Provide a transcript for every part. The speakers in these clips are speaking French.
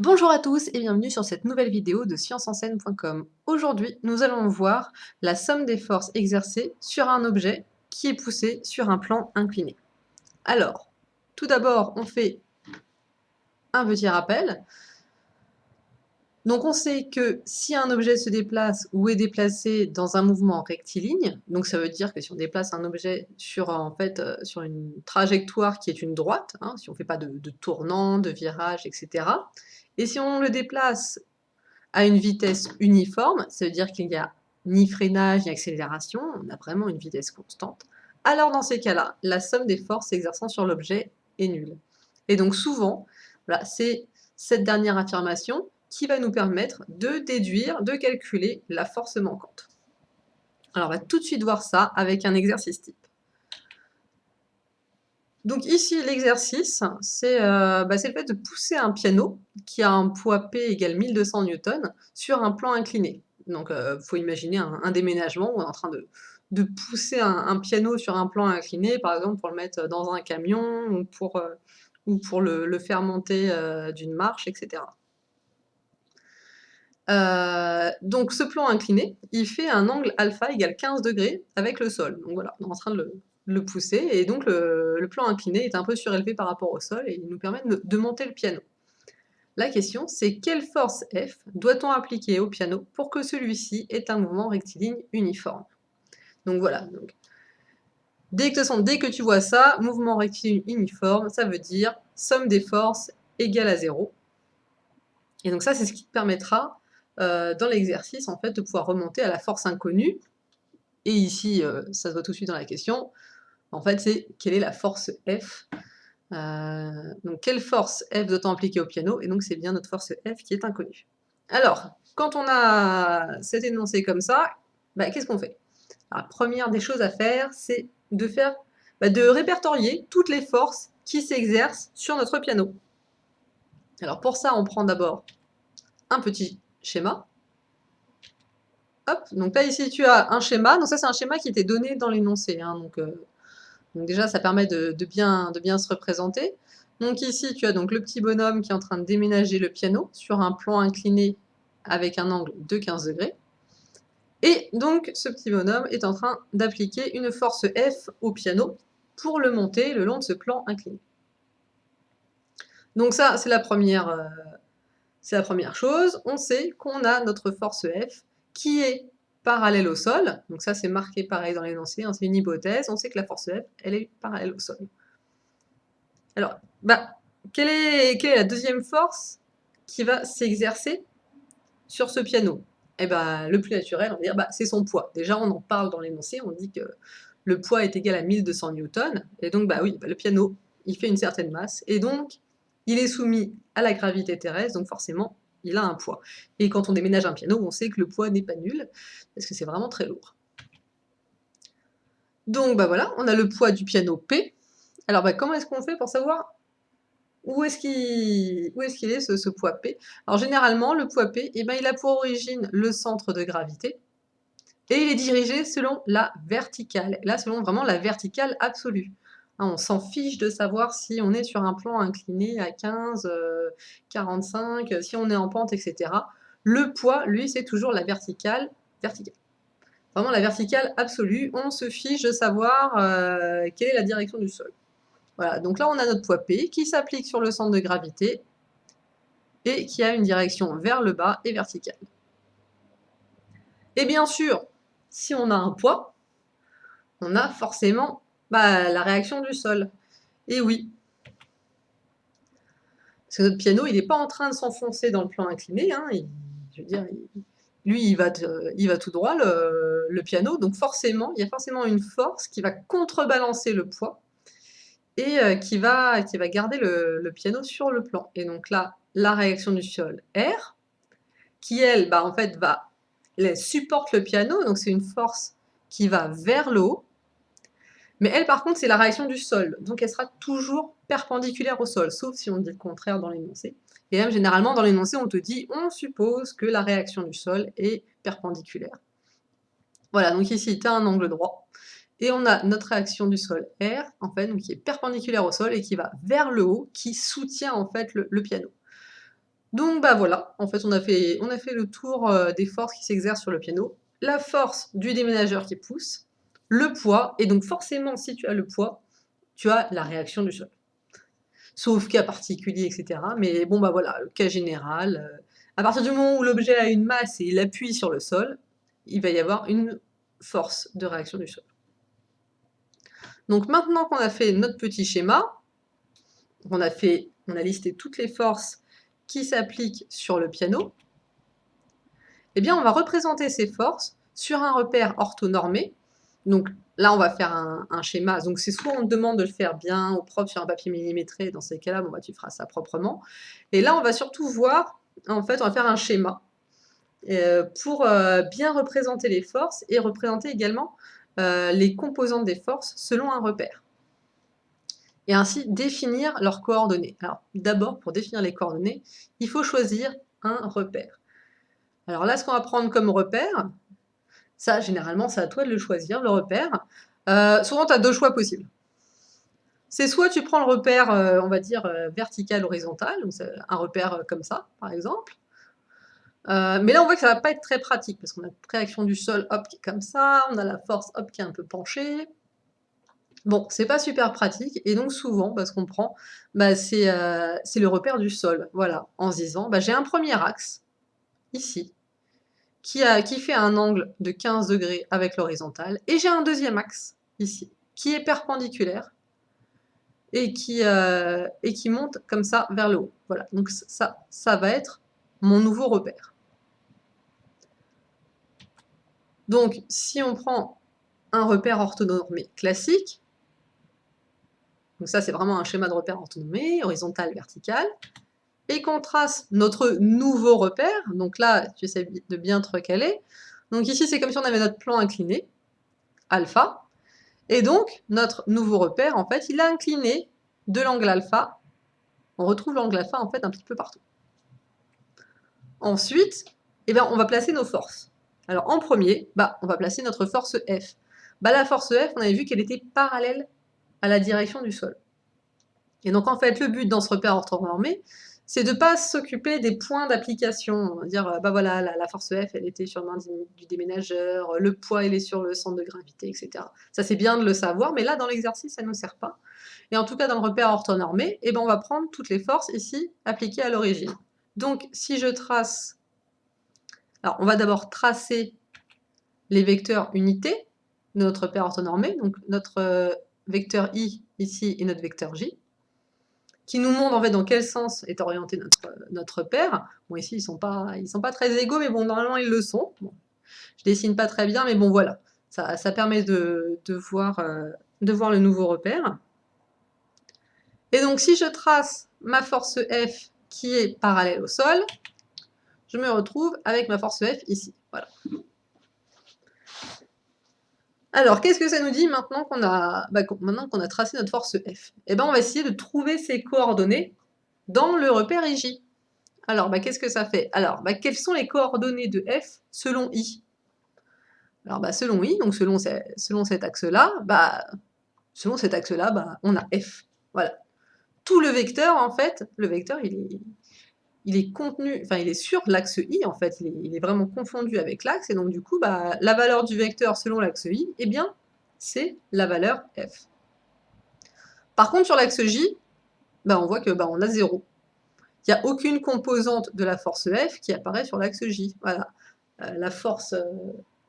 Bonjour à tous et bienvenue sur cette nouvelle vidéo de scienceenseignes.com. Aujourd'hui, nous allons voir la somme des forces exercées sur un objet qui est poussé sur un plan incliné. Alors, tout d'abord, on fait un petit rappel. Donc on sait que si un objet se déplace ou est déplacé dans un mouvement rectiligne, donc ça veut dire que si on déplace un objet sur, sur une trajectoire qui est une droite, hein, si on ne fait pas de tournant, de virage, etc., et si on le déplace à une vitesse uniforme, ça veut dire qu'il n'y a ni freinage ni accélération, on a vraiment une vitesse constante, alors dans ces cas-là, la somme des forces s'exerçant sur l'objet est nulle. Et donc souvent, voilà, c'est cette dernière affirmation qui va nous permettre de déduire, de calculer la force manquante. Alors on va tout de suite voir ça avec un exercice type. Donc ici, l'exercice, c'est le fait de pousser un piano qui a un poids P égale 1200 newtons sur un plan incliné. Donc faut imaginer un déménagement où on est en train de pousser un piano sur un plan incliné, par exemple pour le mettre dans un camion ou pour le faire monter d'une marche, etc. Donc ce plan incliné, il fait un angle alpha égale 15 degrés avec le sol. Donc voilà, on est en train de le pousser, et donc le plan incliné est un peu surélevé par rapport au sol, et il nous permet de monter le piano. La question, c'est quelle force F doit-on appliquer au piano pour que celui-ci ait un mouvement rectiligne uniforme? Donc voilà, dès que tu vois ça, mouvement rectiligne uniforme, ça veut dire somme des forces égale à 0. Et donc ça, c'est ce qui te permettra, dans l'exercice, en fait, de pouvoir remonter à la force inconnue. Et ici, ça se voit tout de suite dans la question, en fait, c'est quelle est la force F? Donc quelle force F doit-on appliquer au piano? Et donc c'est bien notre force F qui est inconnue. Alors, quand on a cet énoncé comme ça, qu'est-ce qu'on fait? La première des choses à faire, c'est de répertorier toutes les forces qui s'exercent sur notre piano. Alors pour ça, on prend d'abord un petit schéma. Hop, donc là ici tu as un schéma, donc ça c'est un schéma qui était donné dans l'énoncé, hein, donc déjà ça permet de bien se représenter. Donc ici tu as donc le petit bonhomme qui est en train de déménager le piano sur un plan incliné avec un angle de 15 degrés. Et donc ce petit bonhomme est en train d'appliquer une force F au piano pour le monter le long de ce plan incliné. Donc ça c'est la première chose. On sait qu'on a notre force F qui est parallèle au sol. Donc ça, c'est marqué pareil dans l'énoncé, hein, c'est une hypothèse. On sait que la force F, elle est parallèle au sol. Alors, quelle est la deuxième force qui va s'exercer sur ce piano? Eh ben, le plus naturel, on va dire, c'est son poids. Déjà, on en parle dans l'énoncé, on dit que le poids est égal à 1200 newtons. Et donc, oui, le piano, il fait une certaine masse. Et donc, il est soumis à la gravité terrestre, donc forcément, il a un poids. Et quand on déménage un piano, on sait que le poids n'est pas nul, parce que c'est vraiment très lourd. Donc voilà, on a le poids du piano P. Alors comment est-ce qu'on fait pour savoir où est-ce qu'il est ce poids P? Alors généralement, le poids P, il a pour origine le centre de gravité, et il est dirigé selon la verticale. Là, selon vraiment la verticale absolue. Hein, on s'en fiche de savoir si on est sur un plan incliné à 15, 45, si on est en pente, etc. Le poids, lui, c'est toujours la verticale. Vraiment la verticale absolue. On se fiche de savoir quelle est la direction du sol. Voilà, donc là, on a notre poids P qui s'applique sur le centre de gravité et qui a une direction vers le bas et verticale. Et bien sûr, si on a un poids, on a forcément la réaction du sol. Et oui, parce que notre piano, il n'est pas en train de s'enfoncer dans le plan incliné, hein, lui, il va tout droit, le piano, donc forcément, il y a forcément une force qui va contrebalancer le poids et qui va garder le piano sur le plan. Et donc là, la réaction du sol R, qui elle, en fait, elle supporte le piano, donc c'est une force qui va vers le haut. Mais elle, par contre, c'est la réaction du sol, donc elle sera toujours perpendiculaire au sol, sauf si on dit le contraire dans l'énoncé. Et même généralement, dans l'énoncé, on te dit, on suppose que la réaction du sol est perpendiculaire. Voilà, donc ici, tu as un angle droit, et on a notre réaction du sol R, en fait, donc qui est perpendiculaire au sol et qui va vers le haut, qui soutient en fait le piano. Donc bah voilà, en fait on a fait le tour des forces qui s'exercent sur le piano, la force du déménageur qui pousse, le poids, et donc forcément si tu as le poids, tu as la réaction du sol. Sauf cas particulier, etc. Mais bon bah voilà, le cas général, à partir du moment où l'objet a une masse et il appuie sur le sol, il va y avoir une force de réaction du sol. Donc maintenant qu'on a fait notre petit schéma, on a listé toutes les forces qui s'appliquent sur le piano, eh bien on va représenter ces forces sur un repère orthonormé. Donc là on va faire un schéma, donc c'est soit on te demande de le faire bien au propre sur un papier millimétré, dans ces cas-là bon, bah, tu feras ça proprement. Et là on va surtout voir, en fait on va faire un schéma pour bien représenter les forces et représenter également les composantes des forces selon un repère. Et ainsi définir leurs coordonnées. Alors d'abord, pour définir les coordonnées, il faut choisir un repère. Alors là, ce qu'on va prendre comme repère, ça généralement c'est à toi de le choisir, le repère. Souvent tu as deux choix possibles. C'est soit tu prends le repère, on va dire, vertical, horizontal, donc c'est un repère comme ça, par exemple. Mais là on voit que ça va pas être très pratique, parce qu'on a la réaction du sol, hop, qui est comme ça, on a la force, hop, qui est un peu penchée. Bon, c'est pas super pratique, et donc souvent, ce qu'on prend, c'est le repère du sol, voilà, en se disant, j'ai un premier axe, ici, qui fait un angle de 15 degrés avec l'horizontale, et j'ai un deuxième axe, ici, qui est perpendiculaire, et qui monte comme ça vers le haut. Voilà, donc ça va être mon nouveau repère. Donc, si on prend un repère orthonormé classique, donc ça c'est vraiment un schéma de repère orthonormé, horizontal, vertical, et qu'on trace notre nouveau repère, donc là tu essaies de bien te recaler, donc ici c'est comme si on avait notre plan incliné, alpha, et donc notre nouveau repère en fait il est incliné de l'angle alpha, on retrouve l'angle alpha en fait un petit peu partout. Ensuite, on va placer nos forces. Alors en premier, on va placer notre force F. La force F, on avait vu qu'elle était parallèle à la direction du sol. Et donc en fait, le but dans ce repère orthonormé, c'est de ne pas s'occuper des points d'application. On va dire, voilà, la force F, elle était sur la main du déménageur, le poids, il est sur le centre de gravité, etc. Ça, c'est bien de le savoir, mais là, dans l'exercice, ça ne nous sert pas. Et en tout cas, dans le repère orthonormé, on va prendre toutes les forces ici appliquées à l'origine. Donc, si je trace... Alors, on va d'abord tracer les vecteurs unités de notre repère orthonormé, donc notre vecteur I ici et notre vecteur J, qui nous montrent en fait dans quel sens est orienté notre repère. Bon, ici, ils sont pas très égaux, mais bon, normalement, ils le sont. Bon, je dessine pas très bien, mais bon, voilà. Ça permet de voir le nouveau repère. Et donc, si je trace ma force F qui est parallèle au sol, je me retrouve avec ma force F ici. Voilà. Alors, qu'est-ce que ça nous dit maintenant qu'on a tracé notre force F? On va essayer de trouver ses coordonnées dans le repère IJ. Alors, qu'est-ce que ça fait? Alors, quelles sont les coordonnées de F selon I? Alors, selon I, donc selon cet axe-là, on a F. Voilà. Tout le vecteur, en fait, le vecteur, il est contenu, enfin, il est sur l'axe I, en fait, il est vraiment confondu avec l'axe, et donc du coup, la valeur du vecteur selon l'axe I, c'est la valeur F. Par contre, sur l'axe J, on voit que on a 0. Il n'y a aucune composante de la force F qui apparaît sur l'axe J. Voilà. La force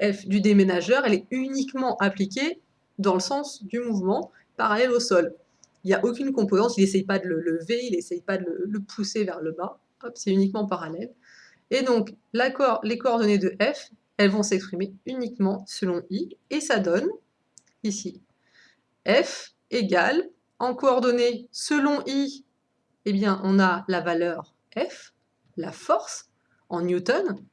F du déménageur, elle est uniquement appliquée dans le sens du mouvement, parallèle au sol. Il n'y a aucune composante, il n'essaye pas de le lever, il n'essaye pas de le pousser vers le bas. C'est uniquement parallèle. Et donc, les coordonnées de F, elles vont s'exprimer uniquement selon I, et ça donne, ici, F égale, en coordonnées selon I, on a la valeur F, la force, en newton,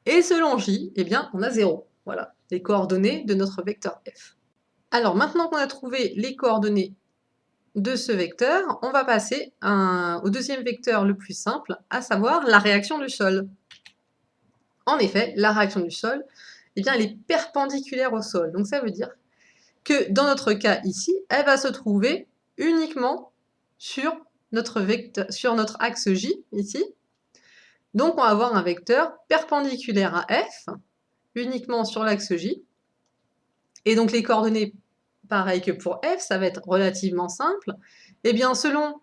et selon J, on a 0. Voilà, les coordonnées de notre vecteur F. Alors, maintenant qu'on a trouvé les coordonnées de ce vecteur, on va passer au deuxième vecteur le plus simple, à savoir la réaction du sol. En effet, la réaction du sol, elle est perpendiculaire au sol. Donc ça veut dire que dans notre cas ici, elle va se trouver uniquement sur notre axe J, ici, Donc on va avoir un vecteur perpendiculaire à F, uniquement sur l'axe J. Et donc les coordonnées, pareil que pour F, ça va être relativement simple. Eh bien selon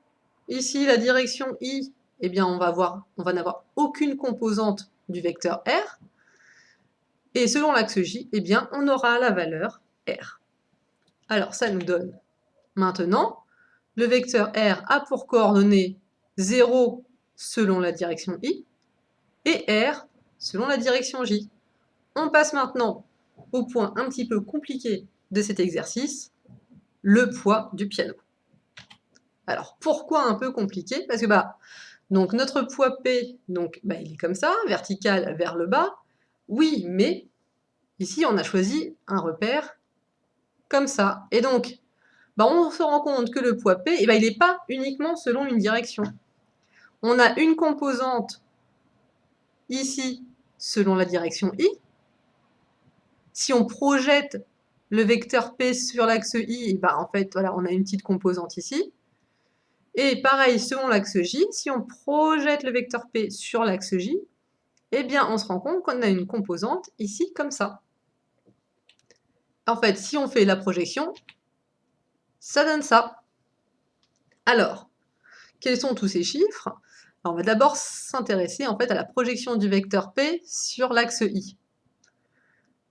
ici la direction I, eh bien on va n'avoir aucune composante du vecteur R. Et selon l'axe J, eh bien on aura la valeur R. Alors ça nous donne maintenant le vecteur R a pour coordonnées 0 selon la direction I et R selon la direction J. On passe maintenant au point un petit peu compliqué de cet exercice, le poids du piano. Alors pourquoi un peu compliqué? Parce que donc notre poids P, il est comme ça, vertical vers le bas. Oui, mais ici on a choisi un repère comme ça. Et donc, on se rend compte que le poids P, il n'est pas uniquement selon une direction. On a une composante ici selon la direction I. Si on projette le vecteur P sur l'axe I, en fait, voilà, on a une petite composante ici. Et pareil, selon l'axe J, si on projette le vecteur P sur l'axe J, eh bien, on se rend compte qu'on a une composante ici, comme ça. En fait, si on fait la projection, ça donne ça. Alors, quels sont tous ces chiffres? Alors, on va d'abord s'intéresser en fait à la projection du vecteur P sur l'axe I.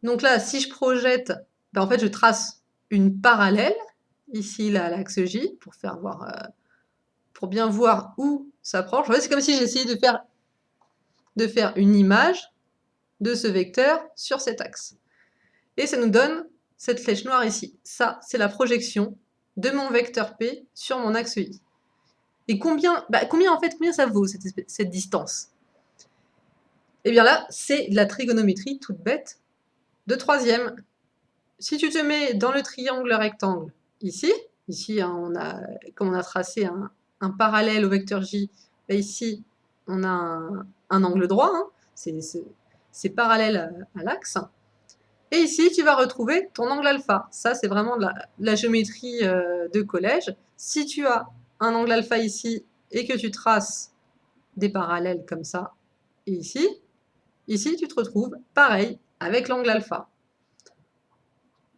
Donc là, si je projette, en fait, je trace une parallèle, ici, là, à l'axe J, pour bien voir où ça approche. En fait, c'est comme si j'essayais de faire une image de ce vecteur sur cet axe. Et ça nous donne cette flèche noire ici. Ça, c'est la projection de mon vecteur P sur mon axe I. Et combien ça vaut cette distance? Eh bien là, c'est de la trigonométrie toute bête de troisième. Si tu te mets dans le triangle rectangle ici, comme on a tracé un parallèle au vecteur J, ici on a un angle droit, hein, c'est parallèle à l'axe. Et ici, tu vas retrouver ton angle alpha. Ça, c'est vraiment de la géométrie de collège. Si tu as un angle alpha ici et que tu traces des parallèles comme ça, et ici, tu te retrouves pareil avec l'angle alpha.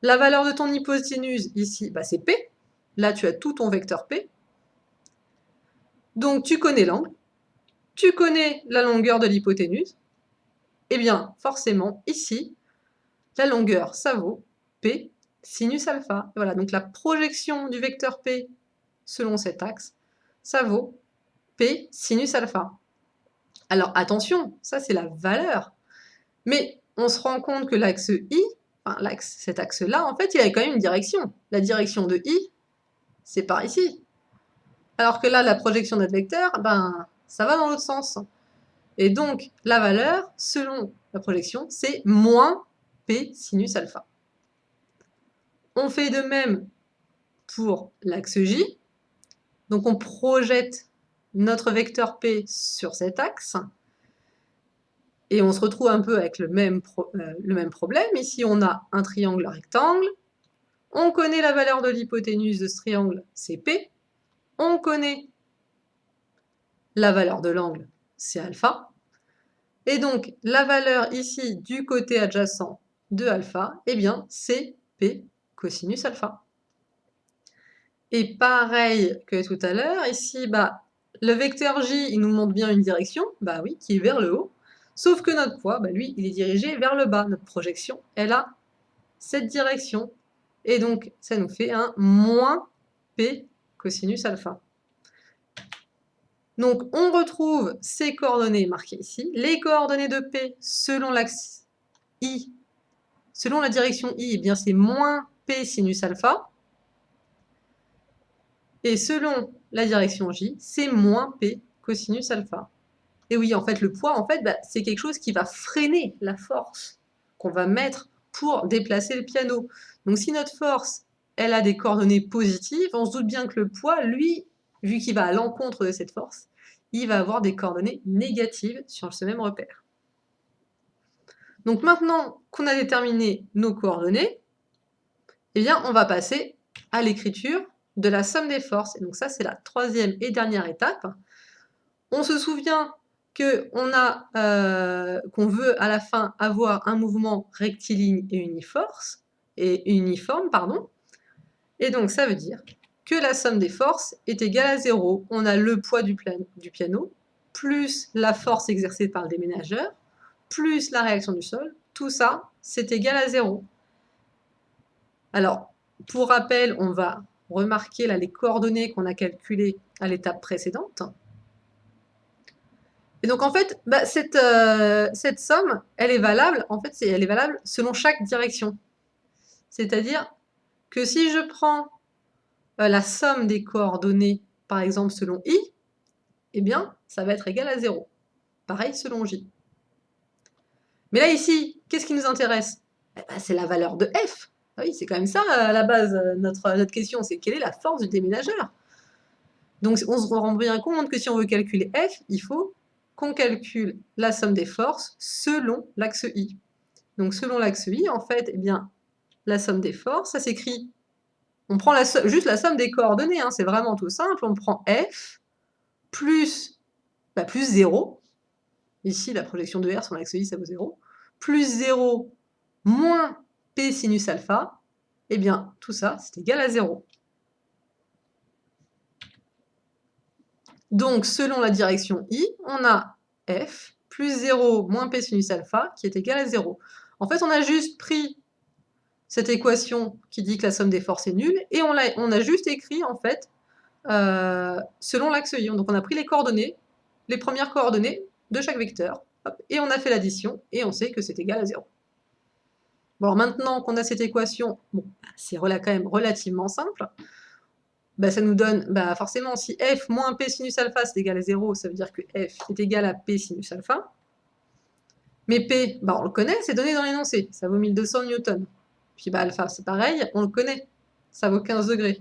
La valeur de ton hypoténuse ici, c'est P. Là, tu as tout ton vecteur P. Donc, tu connais l'angle, tu connais la longueur de l'hypoténuse. Eh bien, forcément, ici, la longueur, ça vaut P sinus alpha. Voilà, donc la projection du vecteur P selon cet axe, ça vaut P sinus alpha. Alors attention, ça c'est la valeur. Mais on se rend compte que l'axe I, cet axe-là, en fait, il a quand même une direction. La direction de I, c'est par ici. Alors que là, la projection de notre vecteur, ça va dans l'autre sens. Et donc, la valeur, selon la projection, c'est moins P sinus alpha. On fait de même pour l'axe J. Donc, on projette notre vecteur P sur cet axe. Et on se retrouve un peu avec le même problème. Ici, on a un triangle rectangle. On connaît la valeur de l'hypoténuse de ce triangle, c'est P. On connaît la valeur de l'angle, c'est alpha. Et donc, la valeur ici du côté adjacent de alpha, eh bien, c'est P cosinus alpha. Et pareil que tout à l'heure, ici, le vecteur J, il nous montre bien une direction, oui, qui est vers le haut. Sauf que notre poids, lui, il est dirigé vers le bas. Notre projection, elle a cette direction. Et donc, ça nous fait un moins P cosinus alpha. Donc, on retrouve ces coordonnées marquées ici. Les coordonnées de P selon l'axe I, selon la direction I, eh bien c'est moins P sinus alpha. Et selon la direction J, c'est moins P cosinus alpha. Et oui, en fait, le poids, c'est quelque chose qui va freiner la force qu'on va mettre pour déplacer le piano. Donc, si notre force, elle a des coordonnées positives, on se doute bien que le poids, lui, vu qu'il va à l'encontre de cette force, il va avoir des coordonnées négatives sur ce même repère. Donc, maintenant qu'on a déterminé nos coordonnées, eh bien, on va passer à l'écriture de la somme des forces. Et donc, ça, c'est la troisième et dernière étape. On se souvient qu'on veut à la fin avoir un mouvement rectiligne et uniforme, pardon. Et donc ça veut dire que la somme des forces est égale à 0. On a le poids du piano, plus la force exercée par le déménageur, plus la réaction du sol. Tout ça, c'est égal à 0. Alors, pour rappel, on va remarquer là les coordonnées qu'on a calculées à l'étape précédente. Et donc, en fait, cette somme, elle est valable, elle est valable selon chaque direction. C'est-à-dire que si je prends la somme des coordonnées, par exemple, selon i, eh bien, ça va être égal à 0. Pareil selon j. Mais là, ici, qu'est-ce qui nous intéresse? C'est la valeur de f. Ah oui, c'est quand même ça, à la base, notre question, c'est quelle est la force du déménageur? Donc, on se rend bien compte que si on veut calculer f, il faut qu'on calcule la somme des forces selon l'axe i. Donc, selon l'axe i, en fait, eh bien, la somme des forces, ça s'écrit, on prend juste la somme des coordonnées, hein, c'est vraiment tout simple, on prend f plus 0, ici la projection de R sur l'axe i, ça vaut 0, plus 0 moins P sinus alpha, eh bien, tout ça, c'est égal à 0. Donc, selon la direction I, on a F plus 0 moins P sinus alpha qui est égal à 0. En fait, on a juste pris cette équation qui dit que la somme des forces est nulle, et on a juste écrit, en fait, selon l'axe I. Donc, on a pris les coordonnées, les premières coordonnées de chaque vecteur, hop, et on a fait l'addition, et on sait que c'est égal à 0. Bon, alors maintenant qu'on a cette équation, bon, c'est quand même relativement simple, ça nous donne, forcément, si f moins p sinus alpha c'est égal à 0, ça veut dire que f est égal à p sinus alpha. Mais p, on le connaît, c'est donné dans l'énoncé, ça vaut 1200 newtons. Puis alpha, c'est pareil, on le connaît, ça vaut 15 degrés.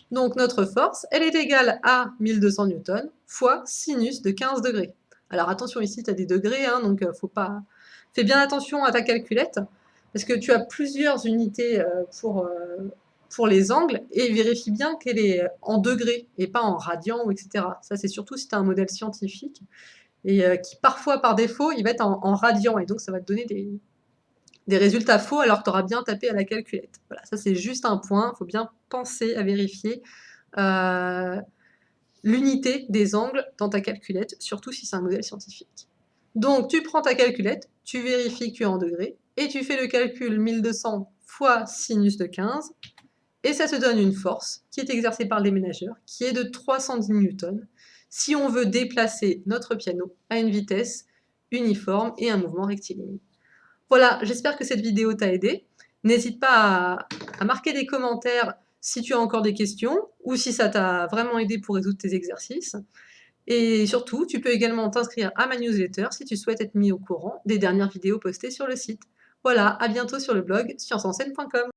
Donc notre force, elle est égale à 1200 newtons fois sinus de 15 degrés. Alors attention, ici, tu as des degrés, hein, donc fais bien attention à ta calculette, parce que tu as plusieurs unités pour les angles, et vérifie bien qu'elle est en degrés, et pas en radians, etc. Ça, c'est surtout si tu as un modèle scientifique, et qui parfois, par défaut, il va être en radians, et donc ça va te donner des résultats faux alors que tu auras bien tapé à la calculette. Voilà, ça c'est juste un point, il faut bien penser à vérifier l'unité des angles dans ta calculette, surtout si c'est un modèle scientifique. Donc tu prends ta calculette, tu vérifies que tu es en degrés, et tu fais le calcul 1200 fois sinus de 15, et ça te donne une force qui est exercée par le déménageur, qui est de 310 newtons, si on veut déplacer notre piano à une vitesse uniforme et un mouvement rectiligne. Voilà, j'espère que cette vidéo t'a aidé. N'hésite pas à marquer des commentaires si tu as encore des questions, ou si ça t'a vraiment aidé pour résoudre tes exercices. Et surtout, tu peux également t'inscrire à ma newsletter si tu souhaites être mis au courant des dernières vidéos postées sur le site. Voilà, à bientôt sur le blog scienceenseignes.com.